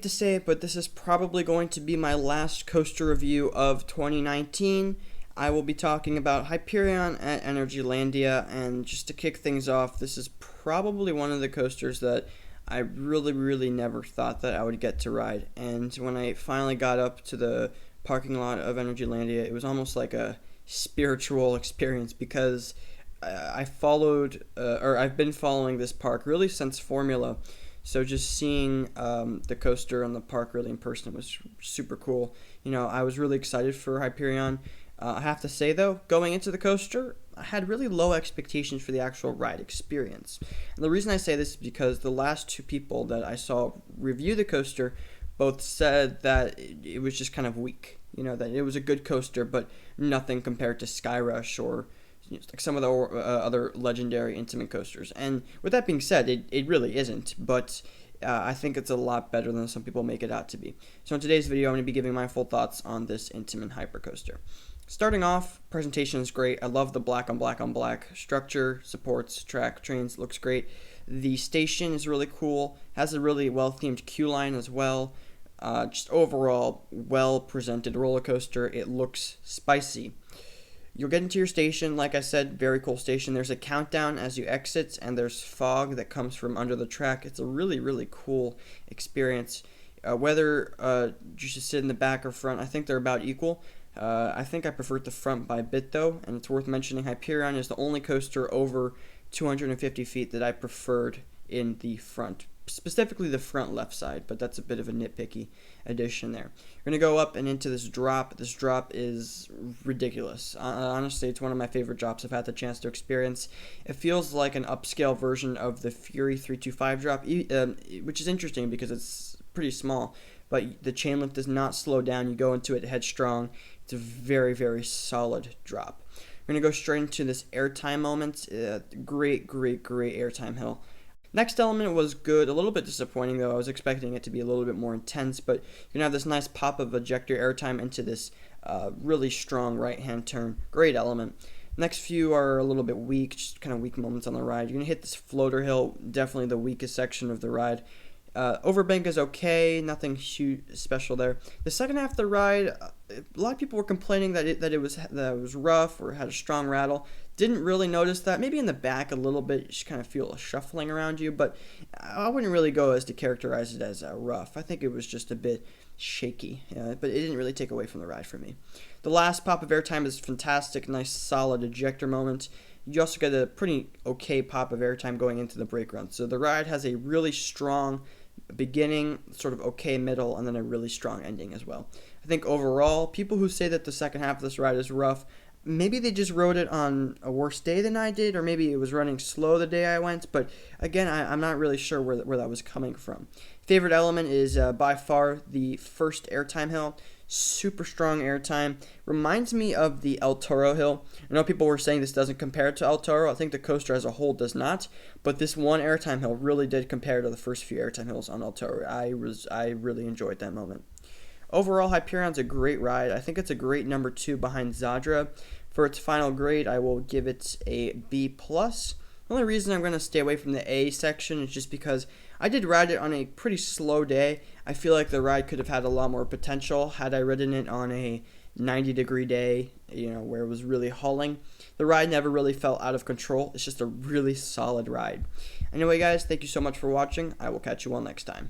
to say it, but this is probably going to be my last coaster review of 2019. I will be talking about Hyperion at Energylandia, and just to kick things off, this is probably one of the coasters that I really never thought that I would get to ride. And when I finally got up to the parking lot of Energylandia, it was almost like a spiritual experience because I've been following this park really since Formula. So just seeing the coaster and the park really in person was super cool. I was really excited for Hyperion. I have to say, though, going into the coaster, I had really low expectations for the actual ride experience. And the reason I say this is because the last two people that I saw review the coaster both said that it was just kind of weak. That it was a good coaster, but nothing compared to Skyrush or like some of the other legendary Intamin coasters. And with that being said, it really isn't, but I think it's a lot better than some people make it out to be. So in today's video, I'm going to be giving my full thoughts on this Intamin hypercoaster. Starting off, presentation is great. I love the black on black structure, supports, track, trains, looks great. The station is really cool, has a really well-themed queue line as well. Just overall, well-presented roller coaster. It looks spicy. You'll get into your station, like I said, very cool station. There's a countdown as you exit, and there's fog that comes from under the track. It's a really cool experience. Whether you should sit in the back or front, I think they're about equal. I think I preferred the front by a bit, though, and it's worth mentioning Hyperion is the only coaster over 250 feet that I preferred in the front, specifically the front left side, but that's a bit of a nitpicky addition there. You're going to go up and into this drop. This drop is ridiculous. Honestly, it's one of my favorite drops I've had the chance to experience. It feels like an upscale version of the Fury 325 drop, which is interesting because it's pretty small, but the chain lift does not slow down. You go into it headstrong. It's a very solid drop. We're going to go straight into this airtime moment. Great airtime hill. Next element was good, a little bit disappointing though. I was expecting it to be a little bit more intense, but you're going to have this nice pop of ejector airtime into this really strong right-hand turn. Great element. Next few are a little bit weak, just kind of weak moments on the ride. You're going to hit this floater hill, definitely the weakest section of the ride. Overbank is okay, nothing huge special there. The second half of the ride, a lot of people were complaining that it was rough or had a strong rattle. Didn't really notice that. Maybe in the back a little bit, you just kind of feel a shuffling around you, but I wouldn't really go as to characterize it as rough. I think it was just a bit shaky, but it didn't really take away from the ride for me. The last pop of airtime is fantastic, nice solid ejector moment. You also get a pretty okay pop of airtime going into the brake run. So the ride has a really strong beginning, sort of okay middle, and then a really strong ending as well. I think overall, people who say that the second half of this ride is rough, maybe they just rode it on a worse day than I did, or maybe it was running slow the day I went, but again, I'm not really sure where that was coming from. Favorite element is by far the first airtime hill. Super strong airtime. Reminds me of the El Toro hill. I know people were saying this doesn't compare to El Toro. I think the coaster as a whole does not, but this one airtime hill really did compare to the first few airtime hills on El Toro. I really enjoyed that moment. Overall, Hyperion's a great ride. I think it's a great number 2 behind Zadra. For its final grade, I will give it a B+. The only reason I'm going to stay away from the A section is just because I did ride it on a pretty slow day. I feel like the ride could have had a lot more potential had I ridden it on a 90-degree day, where it was really hauling. The ride never really felt out of control. It's just a really solid ride. Anyway, guys, thank you so much for watching. I will catch you all next time.